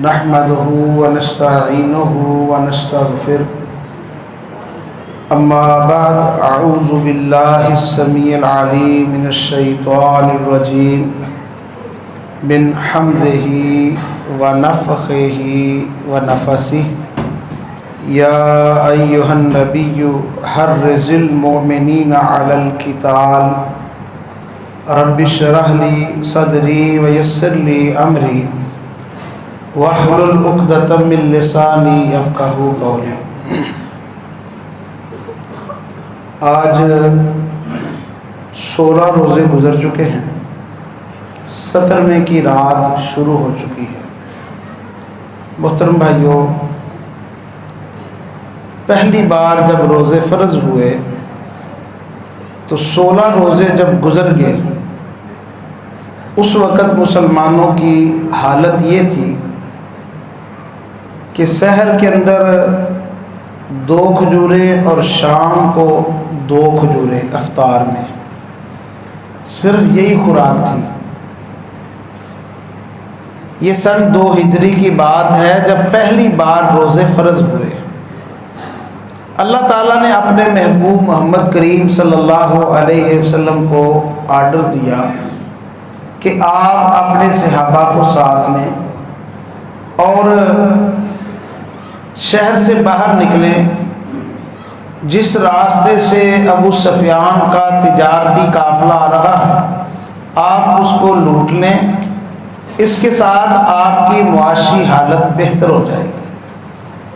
نحمده ونستعينه ونستغفره اما بعد اعوذ بالله السميع العليم من الشيطان الرجيم من حمده ونفخه ونفثه يا أيها النبي حرض المؤمنين على القتال رب اشرح لي صدري ويسر لي أمري واحلل عقدة من لساني يفقهوا قولي۔ آج 16 روزے گزر چکے ہیں، 17ویں کی رات شروع ہو چکی ہے۔ محترم بھائیوں، پہلی بار جب روزے فرض ہوئے تو 16 روزے جب گزر گئے، اس وقت مسلمانوں کی حالت یہ تھی کہ سحر کے اندر 2 کھجوریں اور شام کو 2 کھجوریں افطار میں، صرف یہی خوراک تھی۔ یہ سن 2 ہجری کی بات ہے جب پہلی بار روزے فرض ہوئے۔ اللہ تعالیٰ نے اپنے محبوب محمد کریم صلی اللہ علیہ وسلم کو آرڈر دیا کہ آپ اپنے صحابہ کو ساتھ لیں اور شہر سے باہر نکلیں۔ جس راستے سے ابو سفیان کا تجارتی قافلہ آ رہا ہے، آپ اس کو لوٹ لیں، اس کے ساتھ آپ کی معاشی حالت بہتر ہو جائے گی۔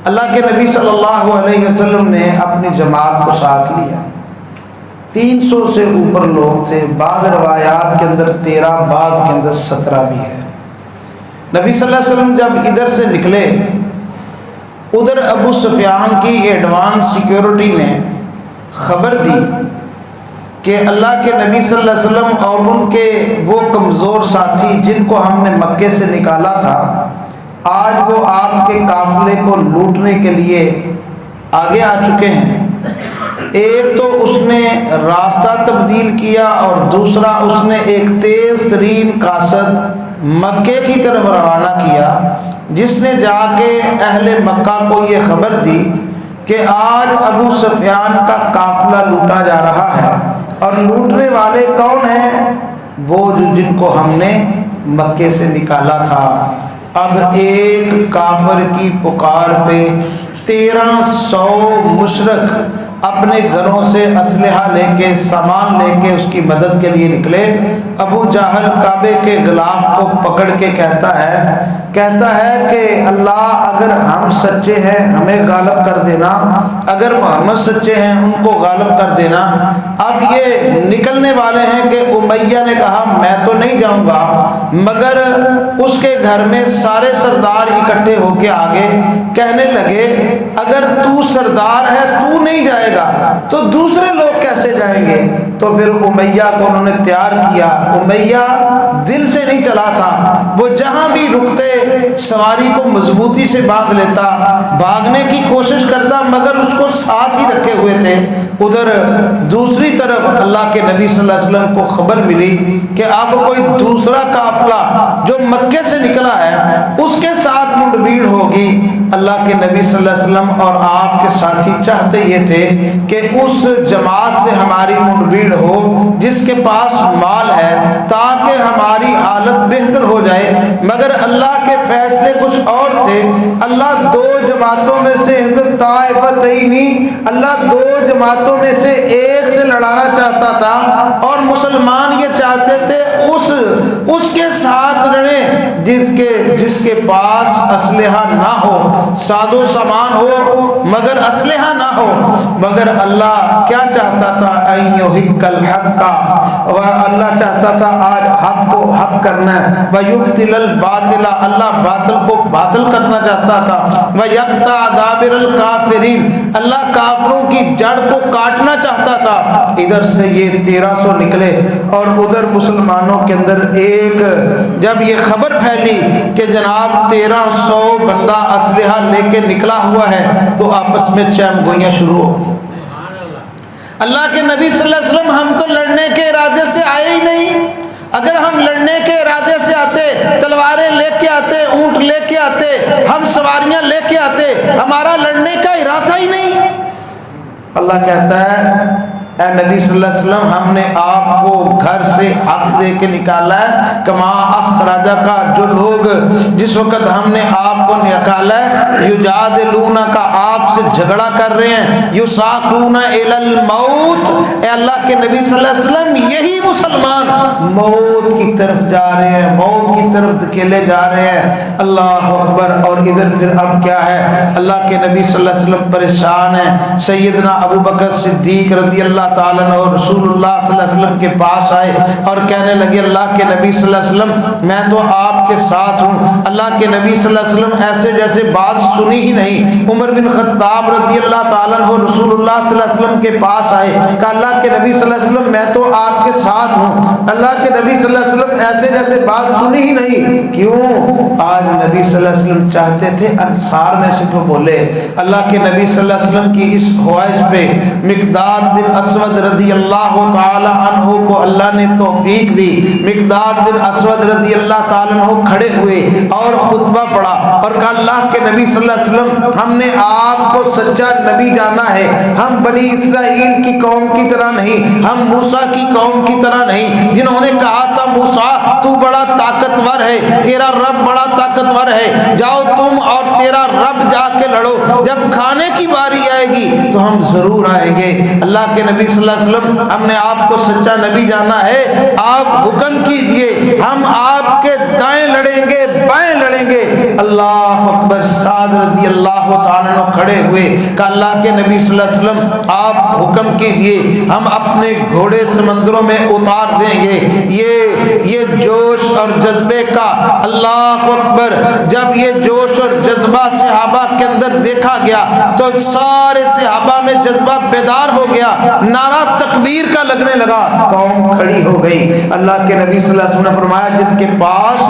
اللہ کے نبی صلی اللہ علیہ وسلم نے اپنی جماعت کو ساتھ لیا۔ 300 سے اوپر لوگ تھے، بعض روایات کے اندر 13، بعض کے اندر 17 بھی ہے۔ نبی صلی اللہ علیہ وسلم جب ادھر سے نکلے، ادھر ابو سفیان کی ایڈوانس سیکیورٹی نے خبر دی کہ اللہ کے نبی صلی اللہ علیہ وسلم اور ان کے وہ کمزور ساتھی جن کو ہم نے مکے سے نکالا تھا، آج وہ آپ کے قافلے کو لوٹنے کے لیے آگے آ چکے ہیں۔ ایک تو اس نے راستہ تبدیل کیا اور دوسرا اس نے ایک تیز ترین قاصد مکے کی طرف روانہ کیا، جس نے جا کے اہل مکہ کو یہ خبر دی کہ آج ابو سفیان کا قافلہ لوٹا جا رہا ہے، اور لوٹنے والے کون ہیں؟ وہ جن کو ہم نے مکے سے نکالا تھا۔ اب ایک کافر کی پکار پہ 1300 مشرک اپنے گھروں سے اسلحہ لے کے، سامان لے کے اس کی مدد کے لیے نکلے۔ ابو جہل کعبے کے غلاف کو پکڑ کے کہتا ہے کہ اللہ اگر ہم سچے ہیں ہمیں غالب کر دینا، اگر محمد سچے ہیں ان کو غالب کر دینا۔ اب یہ نکلنے والے ہیں کہ امیہ نے کہا میں تو نہیں جاؤں گا، مگر اس کے گھر میں سارے سردار اکٹھے ہو کے آگے کہنے لگے اگر تو سردار ہے تو نہیں جائے گا تو دوسرے لوگ کیسے جائیں گے؟ تو پھر امیہ کو انہوں نے تیار کیا۔ امیہ دل سے نہیں چلا تھا، وہ جہاں بھی رکتے سواری کو مضبوطی سے باندھ لیتا، بھاگنے کی کوشش کرتا، مگر اس کو ساتھ ہی رکھے ہوئے تھے۔ ادھر دوسری طرف اللہ کے نبی صلی اللہ علیہ وسلم کو خبر ملی کہ اب کوئی دوسرا قافلہ جو مکے سے نکلا ہے اس کے ساتھ منڈ بھیڑ ہوگی۔ اللہ کے نبی صلی اللہ علیہ وسلم اور آپ کے ساتھی چاہتے یہ تھے کہ اس جماعت سے ہماری منڈ بھیڑ ہو جس کے پاس مال ہے، تاکہ ہماری حالت بہتر ہو جائے، مگر اللہ کے فیصلے کچھ اور تھے۔ اللہ 2 جماعتوں میں سے اللہ 2 جماعتوں میں سے ایک سے لڑانا چاہتا تھا، اور مسلمان یہ چاہتے تھے اس کے ساتھ لڑیں جس کے پاس اسلحہ نہ ہو، ساز و سامان ہو مگر اسلحہ نہ ہو۔ مگر اللہ کیا چاہتا تھا؟ ایُحِقَّ الْحَقَّ، اللہ چاہتا تھا آج حق کو حق کرنا ہے، وَيُبْطِلَ الْبَاطِلَ، اللہ باطل کو باطل کرنا چاہتا تھا، وَيَقْطَعَ دَابِرَ الْكَافِرِينَ، اللہ کافروں کی جڑ کو کاٹنا چاہتا تھا۔ ادھر سے یہ 1300 نکلے اور ادھر مسلمانوں کے اندر جب یہ خبر پھیلی کہ جناب 1300 بندہ اسلحہ لے کے نکلا ہوا ہے تو آپس میں چہم گوئیاں شروع ہو گئی۔ اللہ کے نبی صلی اللہ علیہ وسلم ہم تو لڑنے کے ارادے سے آئے ہی نہیں، اگر ہم لڑنے کے ارادے سے آتے، تلواریں لے کے آتے، اونٹ لے کے آتے، ہم سواریاں لے کے آتے، ہمارا لڑنے کا ارادہ ہی نہیں۔ اللہ کہتا ہے اے نبی صلی اللہ علیہ وسلم، ہم نے آپ کو گھر سے حق دے کے نکالا ہے، کما اخراجہ کا، جو لوگ جس وقت ہم نے آپ کو نکالا ہے، یجادلون کا، آپ سے جھگڑا کر رہے ہیں، یساقون الی الموت، اے اللہ کے نبی صلی اللہ علیہ وسلم یہی مسلمان موت کی طرف جا رہے ہیں، موت کی طرف دھکیلے جا رہے ہیں۔ اللہ اکبر۔ اور ادھر پھر اب کیا ہے، اللہ کے نبی صلی اللہ علیہ وسلم پریشان ہیں۔ سیدنا ابو بکر صدیق رضی اللہ تعالیٰ عنہ رسول اللہ صلی اللہ علیہ وسلم کے پاس آئے اور کہنے لگے اللہ کے نبی صلی اللہ علیہ وسلم میں تو آپ کے ساتھ ہوں۔ اللہ کے نبی صلی اللہ علیہ وسلم ایسے جیسے بات سنی ہی نہیں۔ عمر بن خطاب رضی اللہ تعالیٰ عنہ رسول اللہ صلی اللہ علیہ وسلم کے پاس آئے، کہا اللہ کے نبی صلی اللہ علیہ وسلم میں تو آپ کے ساتھ ہوں۔ اللہ کے نبی صلی اللہ علیہ وسلم ایسے جیسے بات سنی ہی نہیں۔ کیوں؟ آج نبی صلی اللہ علیہ وسلم چاہتے تھے انصار میں سے کو بولے۔ اللہ کے نبی صلی اللہ علیہ وسلم کی اس خواہش پہ مقداد بن اسود رضی اللہ تعالی عنہ کو اللہ نے توفیق دی۔ مقداد بن اسود رضی اللہ تعالی عنہ کھڑے ہوئے اور خطبہ پڑھا اور کہا اللہ کے نبی صلی اللہ علیہ وسلم ہم نے آپ کو سچا نبی جانا ہے، ہم بنی اسرائیل کی قوم کی طرح نہیں، ہم موسیٰ کی قوم کی طرح نہیں جنہوں نے کہا تھا موسیٰ تو بڑا طاقتور ہے، تیرا رب بڑا طاقتور ہے، جاؤ تم اور تیرا رب جا کے لڑو، جب کھانے کی باری آئے گی تو ہم ضرور آئیں گے۔ اللہ کے نبی صلی اللہ علیہ وسلم ہم نے آپ کو سچا نبی جانا ہے، آپ حکم کیجئے، ہم آپ کے دائیں لڑیں گے بائیں لڑیں گے۔ اللہ اکبر۔ سعد رضی اللہ تعالیٰ عنہ کھڑے ہوئے، کہا اللہ کے نبی صلی اللہ علیہ وسلم آپ حکم کیجئے، ہم اپنے گھوڑے سمندروں میں اتار دیں گے۔ یہ جوش اور جذبے کا، اللہ اکبر، جب یہ جوش اور جذبہ صحابہ کے اندر دیکھا گیا تو سارے صحابہ میں جذبہ بیدار ہو گیا، نعرہ تکبیر کا لگنے لگا، قوم کھڑی ہو گئی۔ اللہ کے نبی صلی اللہ علیہ وسلم نے فرمایا جن کے پاس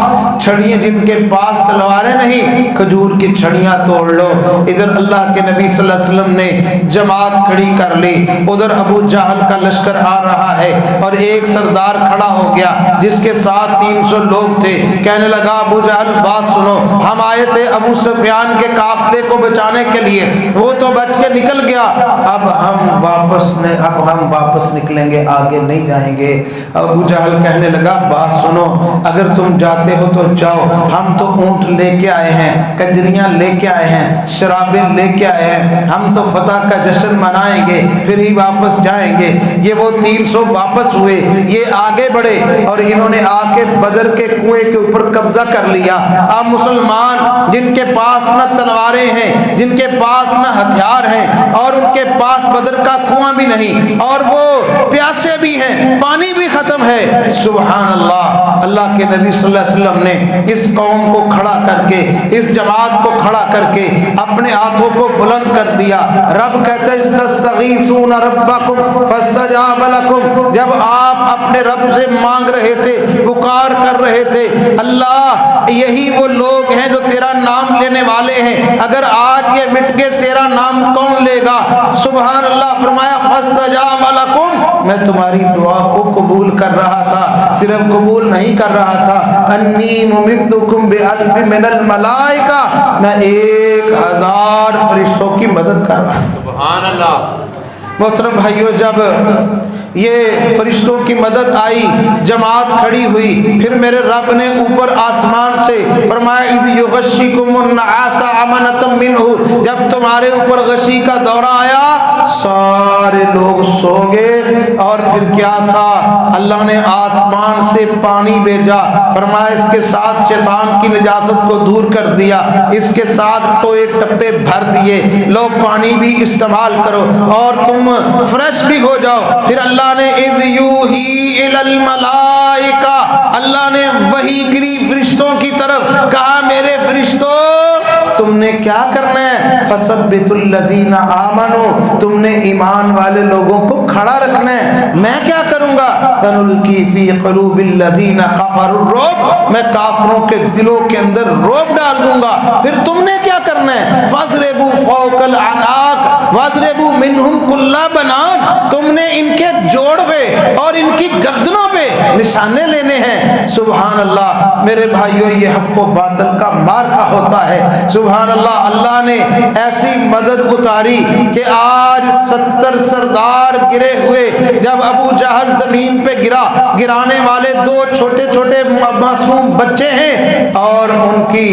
چھڑیاں، جن کے پاس تلواریں نہیں، کھجور کی چھڑیاں توڑ لو۔ ادھر اللہ کے نبی صلی اللہ علیہ وسلم نے جماعت کھڑی کر لی، ادھر ابو جہل کا لشکر آ رہا ہے اور ایک سردار کھڑا ہو گیا جس کے ساتھ 300 لوگ تھے، کہنے لگا ابو جہل بات سنو، ہم آئے تھے ابو سفیان کے قافلے کو بچانے کے لیے، وہ تو بچ کے نکل گیا، اب ہم واپس نکلیں گے، آگے نہیں جائیں گے۔ ابو جہل کہنے لگا بات سنو، اگر تم جاتے ہو تو جاؤ، ہم تو اونٹ لے کے آئے ہیں، کجریاں لے کے آئے ہیں، شرابیں لے کے آئے ہیں، ہم تو فتح کا جشن منائیں گے پھر ہی واپس جائیں گے۔ یہ وہ 300 واپس ہوئے، یہ آگے بڑھے اور انہوں نے آ کے بدر کے کنویں کے اوپر قبضہ کر لیا۔ اب مسلمان جن کے پاس نہ تلواریں ہیں، جن کے پاس نہ ہتھیار ہیں اور ان کے پاس بدر کا کنواں بھی نہیں اور وہ پیاسے بھی ہیں، پانی بھی ختم ہے، سبحان اللہ۔ اللہ کے نبی صلی اللہ علیہ وسلم نے اس قوم کو کھڑا کر کے، اس جماعت کو کھڑا کر کے اپنے ہاتھوں کو بلند کر دیا۔ رب کہتا ہے استغیثون ربکم فاستجاب لکم، جب آپ اپنے رب سے مانگ رہے تھے، پکار کر رہے تھے، اللہ یہی وہ لوگ ہیں جو تیرا نام لینے والے ہیں، اگر آج یہ مٹ کے تیرا نام کون لے گا؟ سبحان اللہ۔ فرمایا فاستجاب لکم، میں تمہاری دعا کو قبول کر رہا تھا، صرف قبول نہیں کر رہا تھا، انی ممدکم بألف من الملائکہ، میں 1000 فرشتوں کی مدد کر رہا ہوں۔ سبحان اللہ۔ محترم بھائیو، جب یہ فرشتوں کی مدد آئی، جماعت کھڑی ہوئی، پھر میرے رب نے اوپر آسمان سے فرمایا اذ یغشیکم النعاس امنۃ منہ، جب تمہارے اوپر غشی کا دورہ آیا سارے لوگ سو گئے، اور پھر کیا تھا، اللہ نے آسمان سے پانی بھیجا، فرمایا اس کے ساتھ شیطان کی نجاست کو دور کر دیا، اس کے ساتھ ٹوئے ٹپے بھر دیے، لو پانی بھی استعمال کرو اور تم فریش بھی ہو جاؤ۔ پھر اللہ نے اذ یوحی الی الملائکہ، اللہ نے وحی کری فرشتوں کی طرف، کہا میرے فرشتوں تم نے کیا کرنا ہے، فثبتوا الذین آمنوا، تم نے ایمان والے لوگوں کو کھڑا رکھنا ہے۔ میں کیا کروں گا، سنلقی فی قلوب الذین کفروا الرعب، میں کافروں کے دلوں کے اندر رعب ڈال دوں گا۔ پھر تم نے کیا کرنا ہے، فاضربوا فوق الاعناق واضربوا منہم کل بنان، تم نے ان کے جوڑ پہ اور ان کی گردنوں پہ نشانے لینے ہیں۔ سبحان اللہ میرے بھائیوں، یہ حق و باطل کا مارکا ہوتا ہے۔ سبحان اللہ، اللہ نے ایسی مدد اتاری کہ آج 70 سردار گرے ہوئے، جب ابو جہل زمین پہ گرانے والے 2 چھوٹے چھوٹے معصوم بچے ہیں، اور ان کی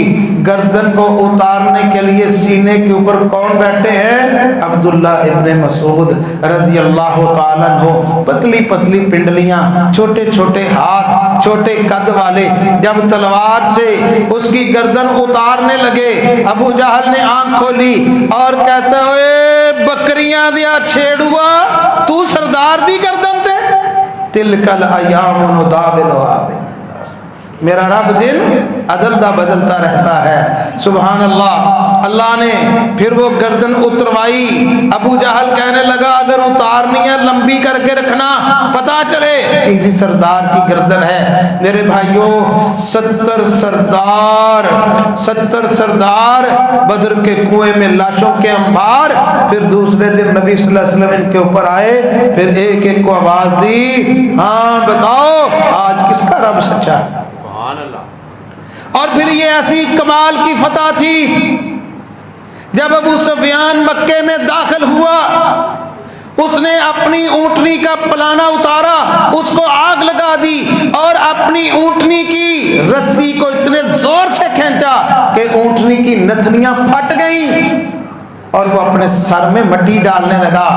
گردن کو اتارنے کے لیے سینے کے اوپر کون بیٹھے ہیں؟ عبداللہ ابن مسعود رضی اللہ تعالیٰ عنہ۔ پتلی پتلی پنڈلیاں، چھوٹے چھوٹے ہاتھ، چھوٹے قد والے، جب تلوار سے اس کی گردن اتارنے لگے، ابو جہل نے آنکھ کھولی اور کہتے ہوئے بکریاں دیا چھیڑوا، تو سردار دی گردن تے تلک الایام نداولها بین الناس۔ میرا رب دن عدل دا بدلتا رہتا ہے۔ سبحان اللہ، اللہ نے پھر وہ گردن اتروائی۔ ابو جہل کہنے لگا اگر اتارنی ہے لمبی کر کے رکھنا، پتا چلے کسی سردار کی گردن ہے۔ میرے بھائیوں، 70 سردار بدر کے کنویں میں لاشوں کے انبار۔ پھر دوسرے دن نبی صلی اللہ علیہ وسلم ان کے اوپر آئے، پھر ایک ایک کو آواز دی، ہاں بتاؤ آج کس کا رب سچا ہے؟ اور پھر یہ ایسی کمال کی فتح تھی، جب ابو سفیان مکے میں داخل ہوا، اس نے اپنی اونٹنی کا پلانا اتارا، اس کو آگ لگا دی، اور اپنی اونٹنی کی رسی کو اتنے زور سے کھینچا کہ اونٹنی کی نتنیاں پھٹ گئیں، اور وہ اپنے سر میں مٹی ڈالنے لگا۔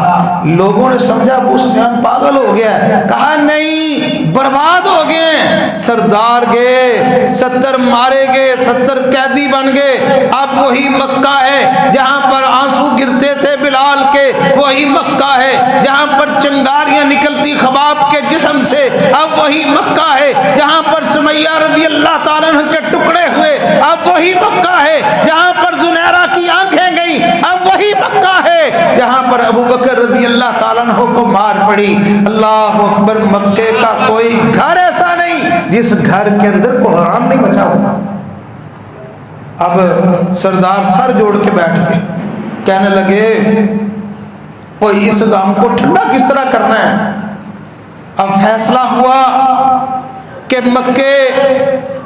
لوگوں نے سمجھا ابو سفیان پاگل ہو گیا ہے، کہا نہیں، برباد ہو گئے، سردار گئے، 70 مارے گئے، 70 قیدی بن گئے۔ اب وہی مکہ ہے جہاں پر آنسو گرتے تھے بلال کے، وہی مکہ ہے جہاں پر چنگاریاں نکلتی خباب کے جسم سے، اب وہی مکہ ہے جہاں پر سمیہ رضی اللہ تعالیٰ عنہ کے ٹکڑے ہوئے، اب وہی مکہ ہے جہاں پر زنیرہ کی آنکھیں گئیں، اب وہی مکہ ہے جہاں پر ابو بکر رضی اللہ تعالیٰ عنہ کو مار پڑی۔ اللہ اکبر، مکے کا کوئی گھر ایسا نہیں جس گھر کے اندر کوئی حرام نہیں بچا ہوا۔ اب سردار سر جوڑ کے بیٹھ گئے، کہنے لگے کوئی اس غم کو ٹھنڈا کس طرح کرنا ہے۔ اب فیصلہ ہوا کہ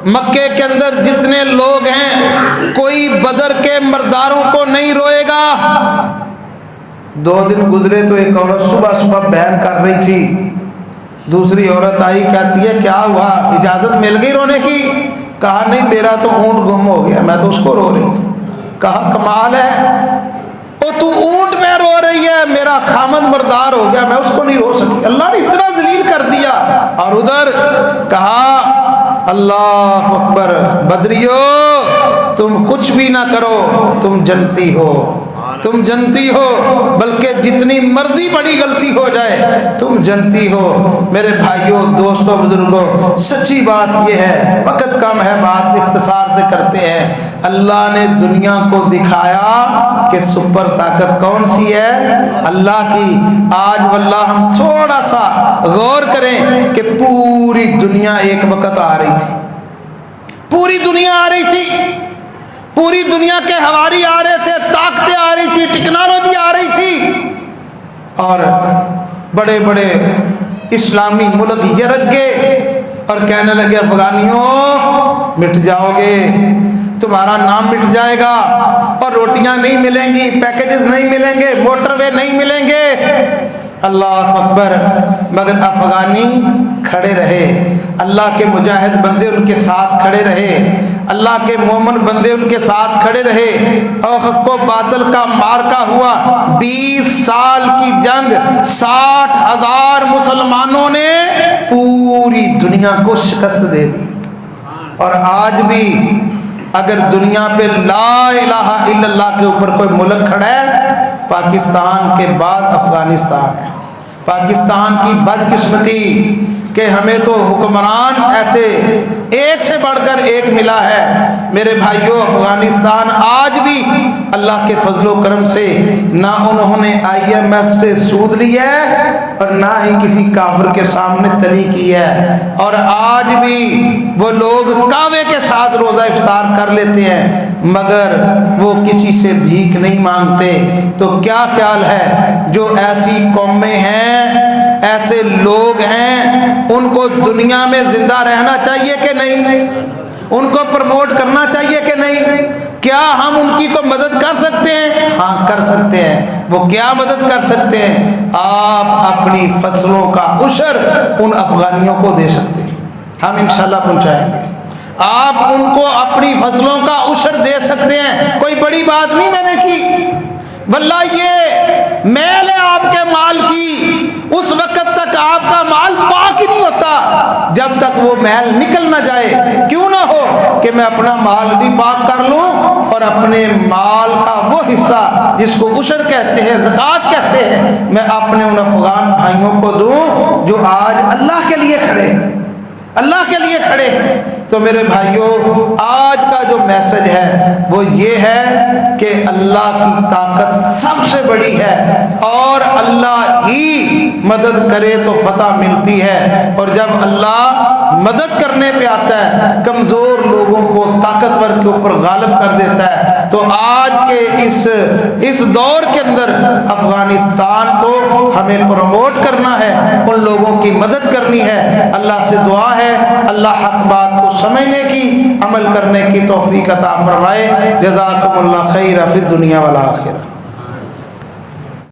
مکے کے اندر جتنے لوگ ہیں کوئی بدر کے مرداروں کو نہیں روئے گا۔ 2 دن گزرے تو ایک عورت صبح بیان کر رہی تھی، دوسری عورت آئی، کہتی ہے کیا ہوا، اجازت مل گئی رونے کی؟ کہا نہیں، میرا تو اونٹ گم ہو گیا، میں تو اس کو رو رہی ہوں۔ کہا کمال ہے، او تو اونٹ میں رو رہی ہے، میرا خامد مردار ہو گیا، میں اس کو نہیں رو سکی، اللہ نے اتنا ذلیل کر دیا۔ اور ادھر کہا اللہ اکبر، بدریو تم کچھ بھی نہ کرو، تم جنتی ہو، تم جنتی ہو، بلکہ جتنی مرضی بڑی غلطی ہو جائے تم جنتی ہو۔ میرے بھائیوں، دوستوں، بزرگوں، سچی بات یہ ہے، وقت کم ہے، بات اختصار سے کرتے ہیں۔ اللہ نے دنیا کو دکھایا کہ سپر طاقت کون سی ہے؟ اللہ کی۔ آج واللہ ہم تھوڑا سا غور کریں کہ پوری دنیا ایک وقت آ رہی تھی، پوری دنیا آ رہی تھی، پوری دنیا کے ہواری آ رہے تھے، طاقتیں آ رہی تھی، ٹیکنالوجی آ رہی تھی، اور بڑے بڑے اسلامی ملک یرک گئے اور کہنے لگے افغانیوں مٹ جاؤ گے، تمہارا نام مٹ جائے گا، اور روٹیاں نہیں ملیں گی، پیکیجز نہیں ملیں گے، موٹر وے نہیں ملیں گے۔ اللہ اکبر، مگر افغانی کھڑے رہے، اللہ کے مجاہد بندے ان کے ساتھ کھڑے رہے، اللہ کے مومن بندے ان کے ساتھ کھڑے رہے، اور حق و باطل کا مارکا ہوا۔ 20 سال کی جنگ، 60,000 مسلمانوں نے پوری دنیا کو شکست دے دی۔ اور آج بھی اگر دنیا پہ لا الہ الا اللہ کے اوپر کوئی ملک کھڑا ہے، پاکستان کے بعد افغانستان ہے۔ پاکستان کی بدقسمتی کہ ہمیں تو حکمران ایسے ایک سے بڑھ کر ایک ملا ہے۔ میرے بھائیوں، افغانستان آج بھی اللہ کے فضل و کرم سے نہ انہوں نے IMF سے سود لیا ہے اور نہ ہی کسی کافر کے سامنے تلی کی ہے، اور آج بھی وہ لوگ کعبے کے ساتھ روزہ افطار کر لیتے ہیں مگر وہ کسی سے بھیک نہیں مانگتے۔ تو کیا خیال ہے جو ایسی قومیں ہیں ایسے لوگ ہیں، ان کو دنیا میں زندہ رہنا چاہیے کہ نہیں؟ ان کو پروموٹ کرنا چاہیے کہ نہیں؟ کیا ہم ان کی کو مدد کر سکتے ہیں؟ ہاں کر سکتے ہیں۔ وہ کیا مدد کر سکتے ہیں؟ آپ اپنی فصلوں کا عشر ان افغانیوں کو دے سکتے ہیں، ہم انشاءاللہ پہنچائیں گے۔ آپ ان کو اپنی فصلوں کا عشر دے سکتے ہیں، کوئی بڑی بات نہیں میں نے کی۔ واللہ یہ میل ہے آپ کے مال کی، اس وقت تک آپ کا مال پاک ہی نہیں ہوتا جب تک وہ میل نکل نہ جائے۔ کیوں نہ ہو کہ میں اپنا مال بھی پاک کر لوں اور اپنے مال کا وہ حصہ جس کو عشر کہتے ہیں، زکوٰۃ کہتے ہیں، میں اپنے ان افغان بھائیوں کو دوں جو آج اللہ کے لیے کھڑے، اللہ کے لیے کھڑے ہیں۔ تو میرے بھائیوں، آج کا جو میسج ہے وہ یہ ہے کہ اللہ کی طاقت سب سے بڑی ہے اور اللہ ہی مدد کرے تو فتح ملتی ہے، اور جب اللہ مدد کرنے پہ آتا ہے کمزور لوگوں کو طاقتور کے اوپر غالب کر دیتا ہے۔ تو آج کے اس دور کے اندر افغانستان کو ہمیں پروموٹ کرنا ہے، ان لوگوں کی مدد کرنی ہے۔ اللہ سے دعا ہے اللہ حق بات کو سمجھنے کی، عمل کرنے کی توفیق عطا فرمائے۔ جزاکم اللہ خیر فی الدنیا والآخرہ۔